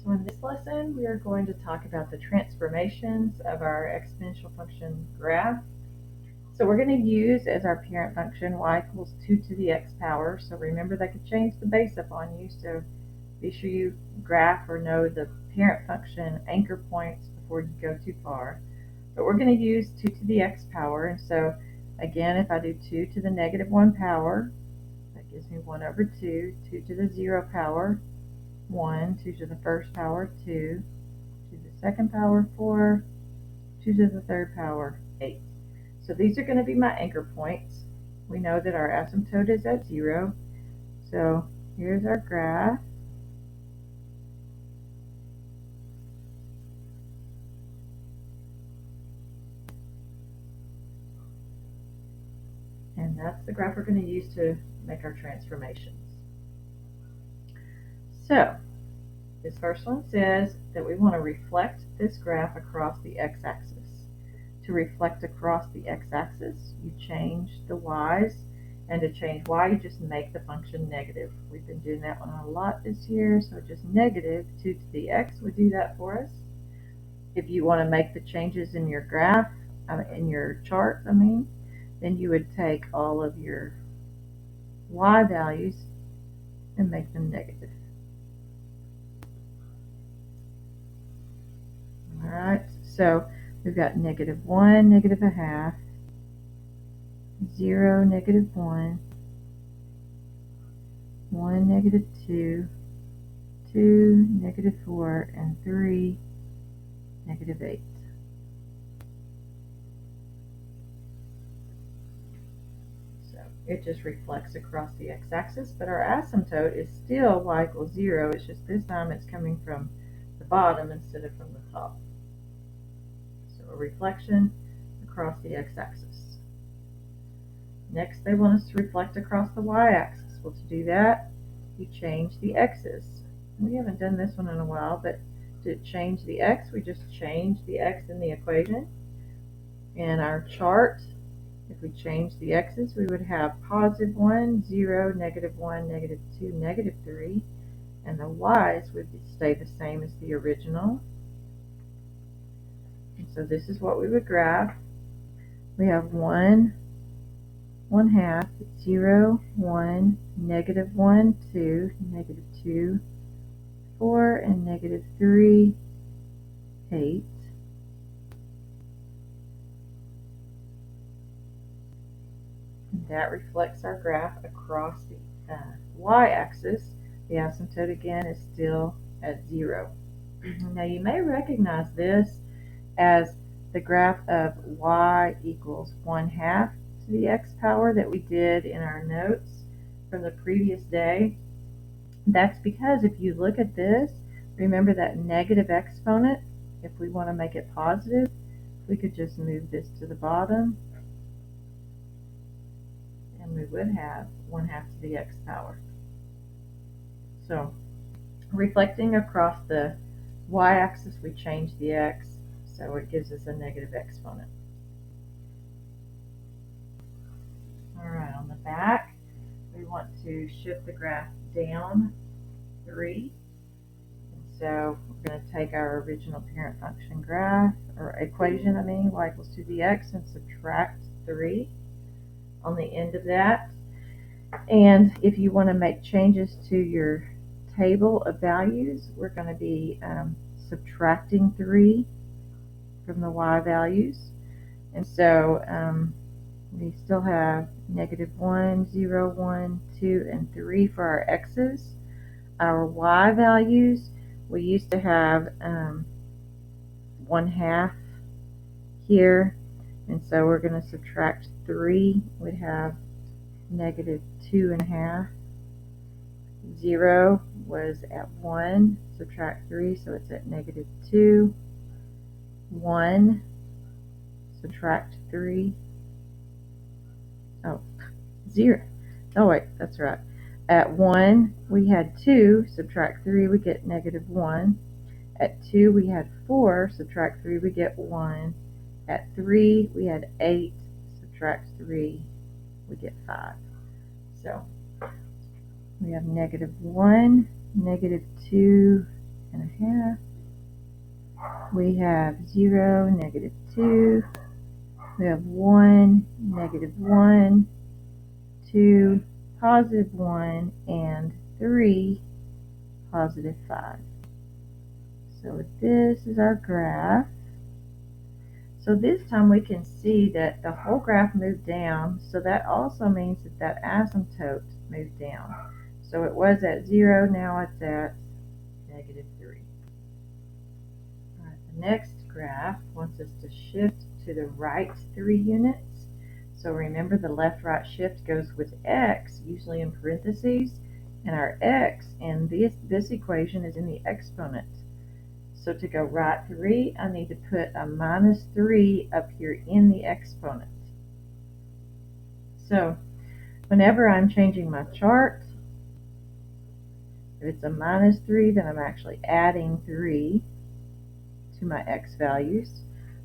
So in this lesson, we are going to talk about the transformations of our exponential function graph. So we're going to use as our parent function y equals 2 to the x power. So remember, that could change the base up on you, so be sure you graph or know the parent function anchor points before you go too far. But we're going to use 2 to the x power, and so again, if I do 2 to the negative 1 power, that gives me 1 over 2, 2 to the 0 power, 1, 2 to the first power, 2, 2 to the second power, 4, 2 to the third power, 8. So these are going to be my anchor points. We know that our asymptote is at 0. So here's our graph. And that's the graph we're going to use to make our transformations. So this first one says that we want to reflect this graph across the x-axis. To reflect across the x-axis, you change the y's, and to change y, you just make the function negative. We've been doing that one a lot this year, so just negative 2 to the x would do that for us. If you want to make the changes in your graph, in your chart, then you would take all of your y values and make them negative. All right, so we've got negative 1, negative a half, 0, negative 1, 1, negative 2, 2, negative 4, and 3, negative 8. So it just reflects across the x-axis, but our asymptote is still y equals 0. It's just this time it's coming from the bottom instead of from the top. So a reflection across the x-axis. Next, they want us to reflect across the y-axis. Well, to do that, you change the x's. We haven't done this one in a while, but to change the x, we just change the x in the equation. In our chart, if we change the x's, we would have positive 1, 0, negative 1, negative 2, negative 3, and the y's would stay the same as the original. And so this is what we would graph. We have 1, 1 half, 0, 1, negative 1, 2, negative 2, 4, and negative 3, 8. And that reflects our graph across the y-axis. The asymptote again is still at 0. Now you may recognize this as the graph of y equals 1 half to the x power that we did in our notes from the previous day. That's because if you look at this, remember that negative exponent, if we want to make it positive, we could just move this to the bottom, and we would have 1 half to the x power. So reflecting across the y-axis, we change the x, so it gives us a negative exponent. All right, on the back, we want to shift the graph down 3. And so we're going to take our original parent function graph, or equation, y equals 2 to the x, and subtract 3 on the end of that. And if you want to make changes to your table of values, we're going to be subtracting 3 from the y values. And so we still have negative 1, 0, 1, 2, and 3 for our x's. Our y values, we used to have 1 half here, and so we're going to subtract 3. We'd have negative 2 1/2. 0 was at 1, subtract 3, so it's at negative 2. 1, subtract 3. Oh, 0. Oh, wait, that's right. At 1, we had 2, subtract 3, we get negative 1. At 2, we had 4, subtract 3, we get 1. At 3, we had 8, subtract 3, we get 5. So we have negative 1, negative 2, and a half. We have 0, negative 2. We have 1, negative 1, 2, positive 1, and 3, positive 5. So this is our graph. So this time we can see that the whole graph moved down, so that also means that that asymptote moved down. So it was at 0, now it's at negative 3. All right, the next graph wants us to shift to the right 3 units. So remember, the left-right shift goes with x, usually in parentheses, and our x in this equation is in the exponent. So to go right 3, I need to put a minus 3 up here in the exponent. So whenever I'm changing my chart, if it's a minus 3, then I'm actually adding 3 to my x values.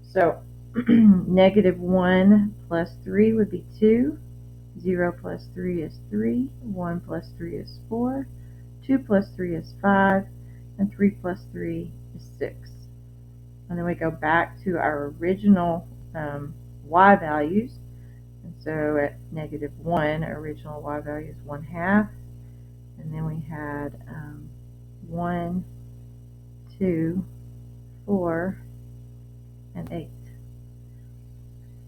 So negative 1 plus 3 would be 2. 0 plus 3 is 3. 1 plus 3 is 4. 2 plus 3 is 5. And 3 plus 3 is 6. And then we go back to our original y values. And so at negative 1, our original y value is 1/2. And then we had 1, 2, 4, and 8.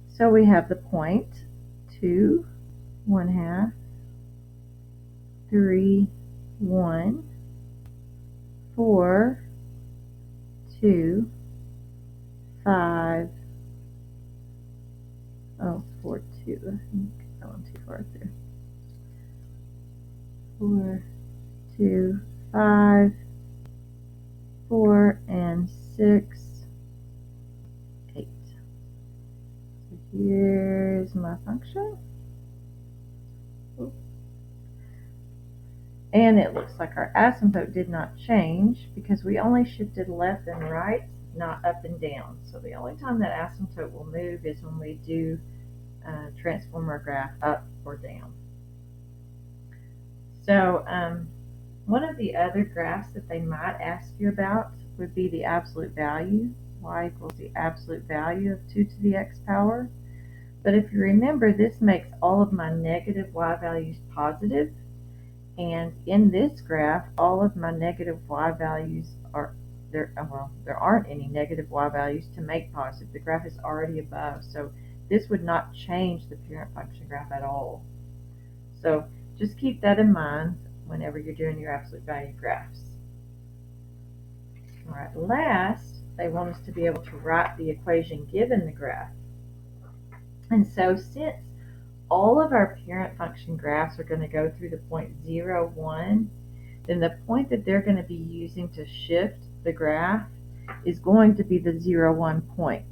So we have the point 2, 1/2, 3, 1, 4, 2, 5, 4, 2, I think I went too far through. 4, 2, 5, 4, and 6, 8. So here's my function. And it looks like our asymptote did not change because we only shifted left and right, not up and down. So the only time that asymptote will move is when we do transform our graph up or down. So one of the other graphs that they might ask you about would be the absolute value. Y equals the absolute value of 2 to the x power. But if you remember, this makes all of my negative y values positive. And in this graph, all of my negative y values are there. Well, there aren't any negative y values to make positive. The graph is already above, so this would not change the parent function graph at all. So just keep that in mind whenever you're doing your absolute value graphs. All right, last, they want us to be able to write the equation given the graph. And so since all of our parent function graphs are going to go through the point 0, 1, then the point that they're going to be using to shift the graph is going to be the 0, 1 point.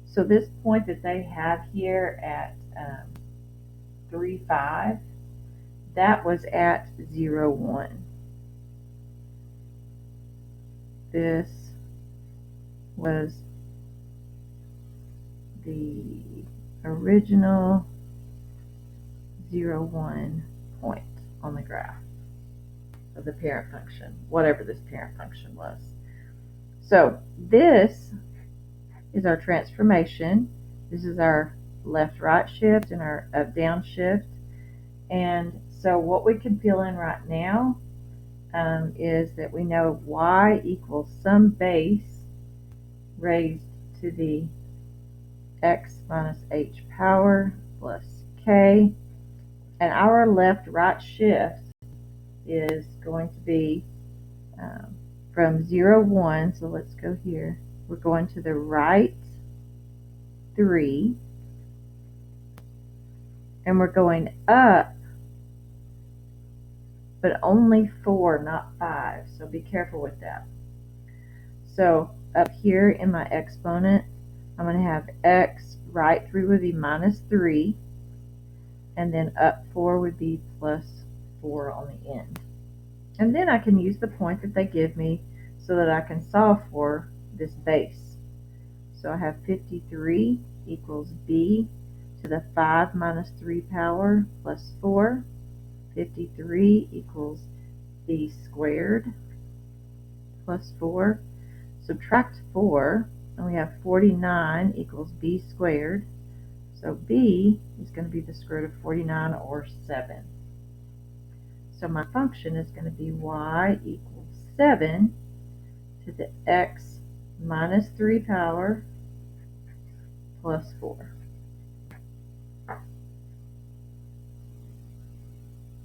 So this point that they have here at 3, 5, that was at 0, 1. This was the original 0, 1 point on the graph of the parent function, whatever this parent function was. So this is our transformation. This is our left-right shift and our up-down shift. And so what we can fill in right now is that we know y equals some base raised to the x minus h power plus k. And our left-right shift is going to be from 0, 1, so let's go here. We're going to the right 3, and we're going up, but only 4, not 5, so be careful with that. So up here in my exponent, I'm going to have x right 3 would be minus 3, and then up 4 would be plus 4 on the end. And then I can use the point that they give me so that I can solve for this base. So I have 53 equals b to the 5 minus 3 power plus 4. 53 equals b squared plus 4. Subtract 4, and we have 49 equals b squared. So b is going to be the square root of 49, or 7. So my function is going to be y equals 7 to the x minus 3 power plus 4.